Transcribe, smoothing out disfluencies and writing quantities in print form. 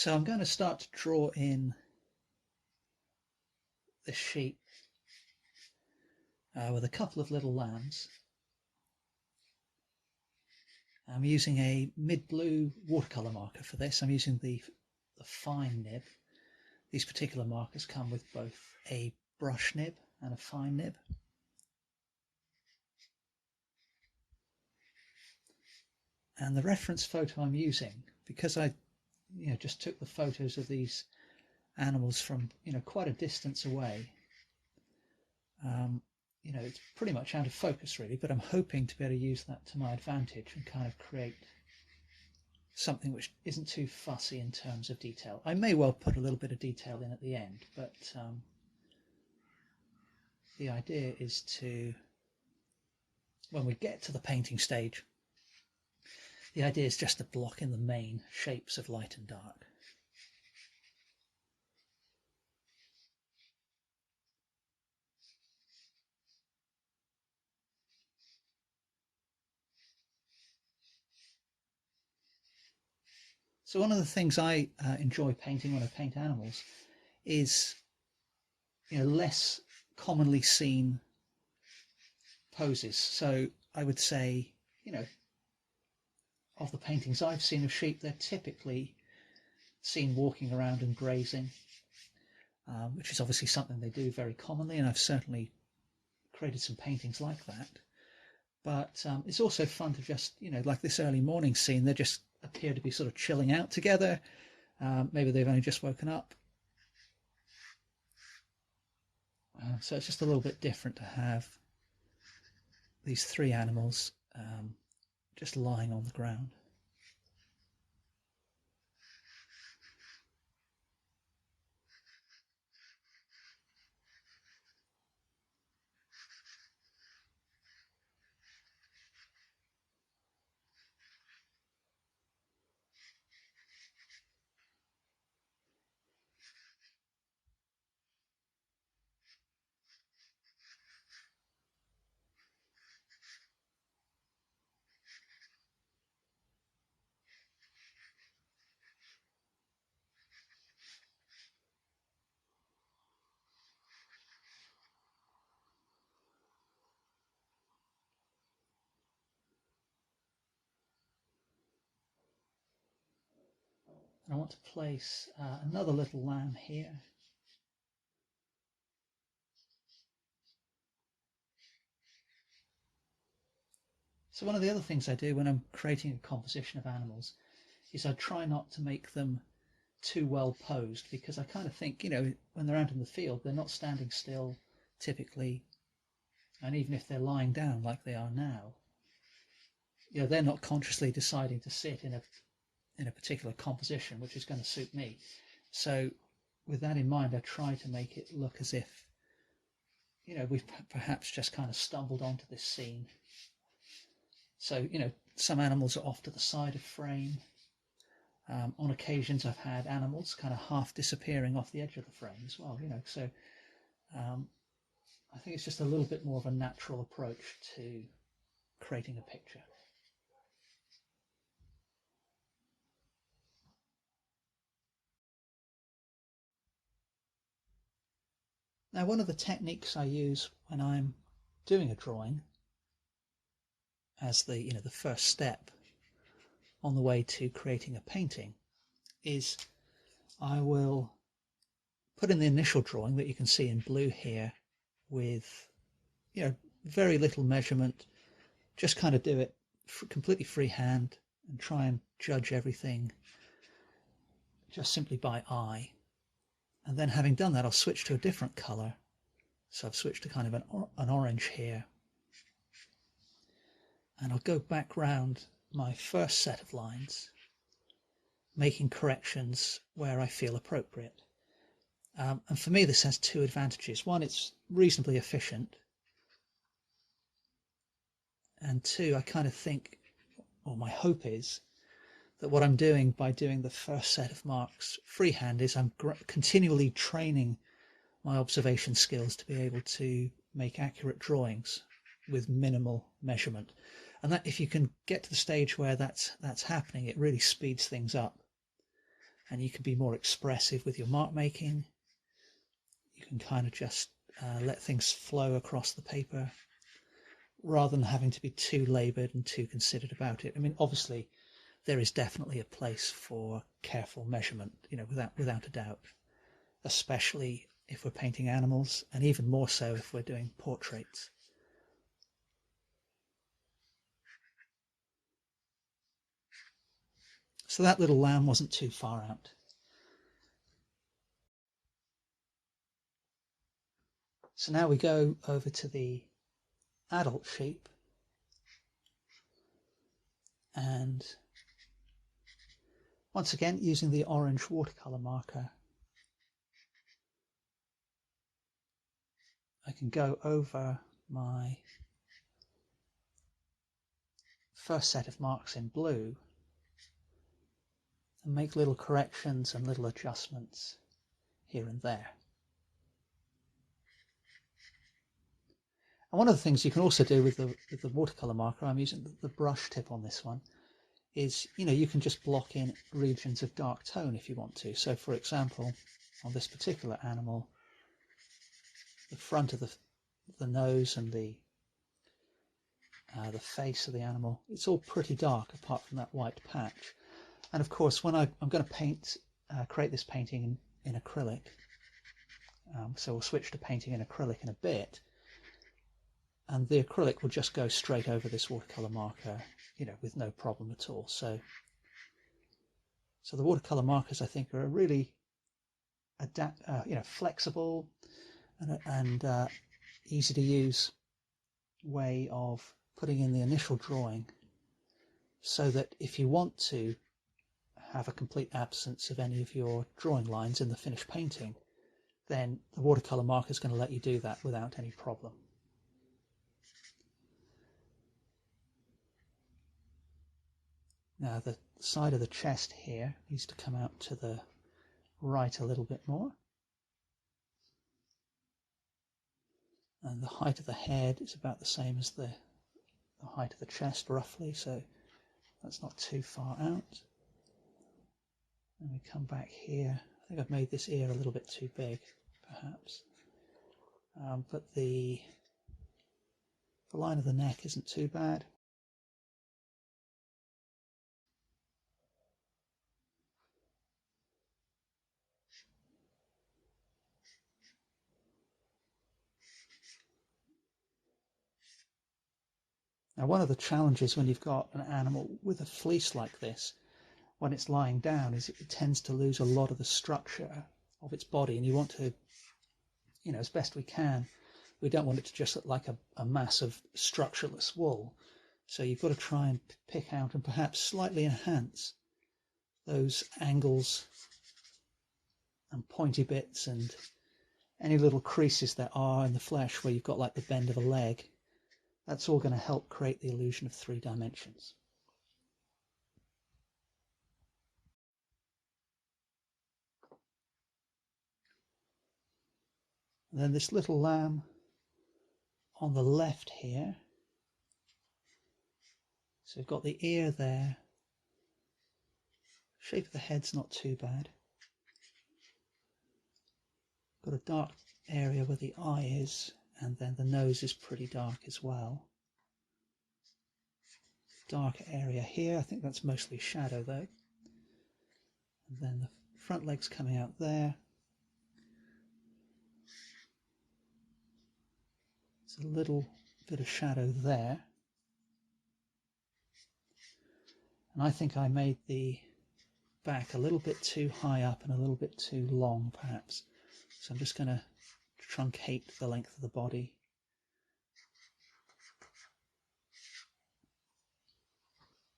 So I'm going to start to draw in this sheet with a couple of little lambs. I'm using a mid-blue watercolor marker for this. I'm using the fine nib. These particular markers come with both a brush nib and a fine nib. And the reference photo I'm using, because I just took the photos of these animals from quite a distance away, it's pretty much out of focus really, but I'm hoping to be able to use that to my advantage and kind of create something which isn't too fussy in terms of detail. I may well put a little bit of detail in at the end, but the idea is to, when we get to the painting stage, the idea is just to block in the main shapes of light and dark. So one of the things I enjoy painting when I paint animals is less commonly seen poses. So I would say, of the paintings I've seen of sheep, they're typically seen walking around and grazing, which is obviously something they do very commonly, and I've certainly created some paintings like that. But it's also fun to just, like this early morning scene, they just appear to be sort of chilling out together. Maybe they've only just woken up. So it's just a little bit different to have these three animals just lying on the ground. And I want to place another little lamb here. So one of the other things I do when I'm creating a composition of animals is I try not to make them too well posed, because I kind of think, when they're out in the field, they're not standing still typically. And even if they're lying down like they are now, they're not consciously deciding to sit in a particular composition which is going to suit me. So with that in mind, I try to make it look as if, we've perhaps just kind of stumbled onto this scene. So, some animals are off to the side of frame. On occasions I've had animals kind of half disappearing off the edge of the frame as well, so I think it's just a little bit more of a natural approach to creating a picture. Now, one of the techniques I use when I'm doing a drawing as the first step on the way to creating a painting is I will put in the initial drawing that you can see in blue here with very little measurement, just kind of do it completely freehand and try and judge everything just simply by eye. And then having done that, I'll switch to a different color. So I've switched to kind of an orange here, and I'll go back round my first set of lines, making corrections where I feel appropriate. And for me, this has two advantages. One, it's reasonably efficient. And two, I kind of think, or my hope is, that what I'm doing by doing the first set of marks freehand is I'm continually training my observation skills to be able to make accurate drawings with minimal measurement. And that, if you can get to the stage where that's happening, it really speeds things up. and you can be more expressive with your mark making. You can kind of just let things flow across the paper rather than having to be too laboured and too considered about it. I mean, obviously, there is definitely a place for careful measurement, you know, without a doubt, especially if we're painting animals, and even more so if we're doing portraits. So that little lamb wasn't too far out. So now we go over to the adult sheep, and once again using the orange watercolor marker, I can go over my first set of marks in blue and make little corrections and little adjustments here and there. And one of the things you can also do with the watercolor marker, I'm using the brush tip on this one, is, you know, you can just block in regions of dark tone if you want to. So for example, on this particular animal, the front of the nose and the face of the animal, it's all pretty dark apart from that white patch. And of course, when I'm going to create this painting in acrylic, so we'll switch to painting in acrylic in a bit, and the acrylic will just go straight over this watercolor marker, you know, with no problem at all. So the watercolor markers, I think, are a really flexible and easy to use way of putting in the initial drawing, so that if you want to have a complete absence of any of your drawing lines in the finished painting, then the watercolor marker is going to let you do that without any problem. Now the side of the chest here needs to come out to the right a little bit more. And the height of the head is about the same as the height of the chest roughly, so that's not too far out. And we come back here. I think I've made this ear a little bit too big, perhaps. But the line of the neck isn't too bad. Now, one of the challenges when you've got an animal with a fleece like this, when it's lying down, is it tends to lose a lot of the structure of its body, and you want to, you know, as best we can, we don't want it to just look like a mass of structureless wool. So you've got to try and pick out and perhaps slightly enhance those angles and pointy bits and any little creases there are in the flesh where you've got like the bend of a leg. That's all going to help create the illusion of 3 dimensions. And then this little lamb on the left here. So we've got the ear there. Shape of the head's not too bad. Got a dark area where the eye is, and then the nose is pretty dark as well. Dark area here, I think that's mostly shadow though. And then the front leg's coming out there. There's a little bit of shadow there. And I think I made the back a little bit too high up and a little bit too long perhaps. So I'm just going to truncate the length of the body